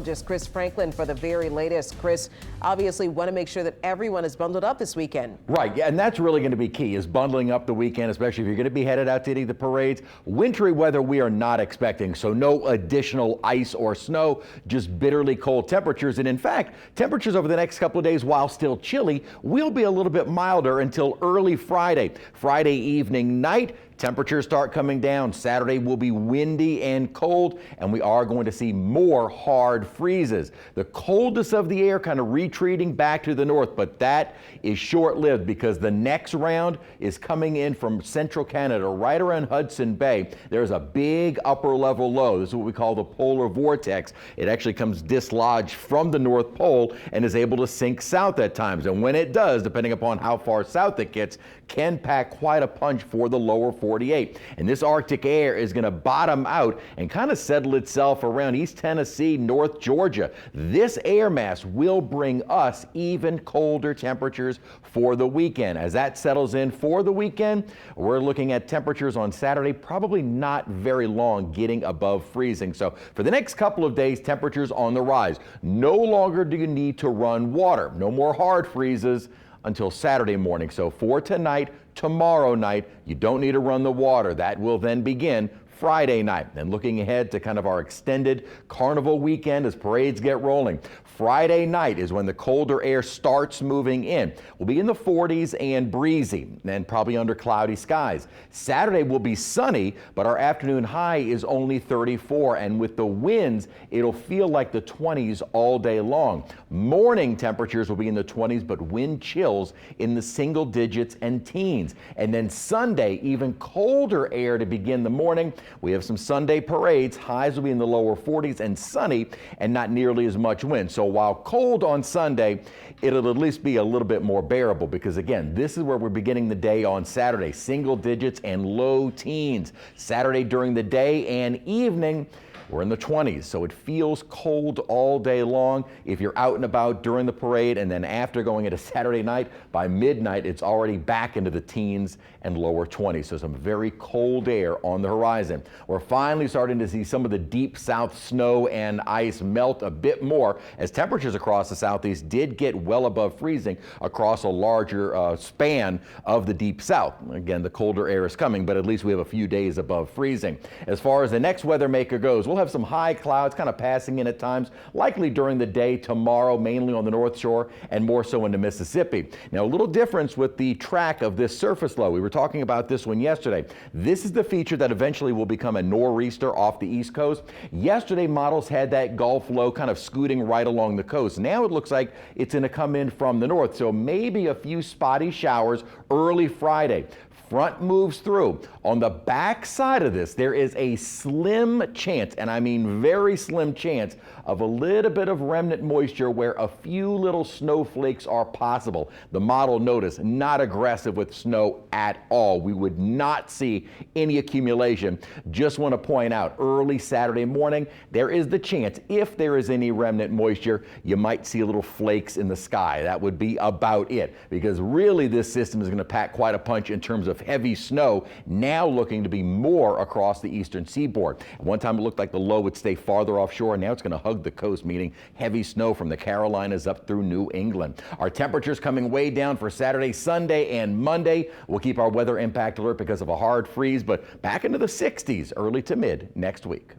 Just Chris Franklin for the very latest. Chris, obviously want to make sure that everyone is bundled up this weekend. Right, yeah, and that's really going to be key, is bundling up the weekend, especially if you're going to be headed out to any of the parades. Wintry weather we are not expecting, so no additional ice or snow, just bitterly cold temperatures. And in fact, temperatures over the next couple of days, while still chilly, will be a little bit milder until early Friday. Friday evening, night, temperatures start coming down. Saturday will be windy and cold, and we are going to see more hard freezes. The coldest of the air kind of retreating back to the north, but that is short-lived because the next round is coming in from central Canada, right around Hudson Bay. There's a big upper level low. This is what we call the polar vortex. It actually comes dislodged from the North Pole and is able to sink south at times. And when it does, depending upon how far south it gets, can pack quite a punch for the lower 48. And this Arctic air is going to bottom out and kind of settle itself around East Tennessee, North Georgia. This air mass will bring us even colder temperatures for the weekend. As that settles in for the weekend, we're looking at temperatures on Saturday probably not very long getting above freezing. So for the next couple of days, temperatures on the rise. No longer do you need to run water. No more hard freezes until Saturday morning. So for tonight, tomorrow night, you don't need to run the water. That will then begin Friday night. And looking ahead to kind of our extended carnival weekend as parades get rolling. Friday night is when the colder air starts moving in. We'll be in the 40s and breezy, and probably under cloudy skies. Saturday will be sunny, but our afternoon high is only 34, and with the winds, it'll feel like the 20s all day long. Morning temperatures will be in the 20s, but wind chills in the single digits and teens. And then Sunday, even colder air to begin the morning. We have some Sunday parades. Highs will be in the lower 40s and sunny and not nearly as much wind. So while cold on Sunday, it'll at least be a little bit more bearable because, again, this is where we're beginning the day on Saturday. Single digits and low teens. Saturday during the day and evening, we're in the 20s, so it feels cold all day long. If you're out and about during the parade and then after going into Saturday night, by midnight, it's already back into the teens and lower 20s. So some very cold air on the horizon. We're finally starting to see some of the deep south snow and ice melt a bit more as temperatures across the southeast did get well above freezing across a larger span of the deep south. Again, the colder air is coming, but at least we have a few days above freezing. As far as the next weather maker goes, we'll have some high clouds kind of passing in at times, likely during the day tomorrow, mainly on the North Shore and more so into Mississippi. Now, a little difference with the track of this surface low. We were talking about this one yesterday. This is the feature that eventually will become a nor'easter off the East Coast. Yesterday, models had that Gulf low kind of scooting right along the coast. Now it looks like it's going to come in from the north, so maybe a few spotty showers early Friday. Front moves through. On the back side of this, there is a slim chance, and I mean very slim chance, of a little bit of remnant moisture where a few little snowflakes are possible. The model, notice, not aggressive with snow at all. We would not see any accumulation. Just want to point out, early Saturday morning, there is the chance, if there is any remnant moisture, you might see a little flakes in the sky. That would be about it, because really this system is going to pack quite a punch in terms of heavy snow, now looking to be more across the eastern seaboard. At one time it looked like the low would stay farther offshore, and now it's going to hug the coast, meaning heavy snow from the Carolinas up through New England. Our temperatures coming way down for Saturday, Sunday, and Monday. We'll keep our weather impact alert because of a hard freeze, but back into the 60s early to mid next week.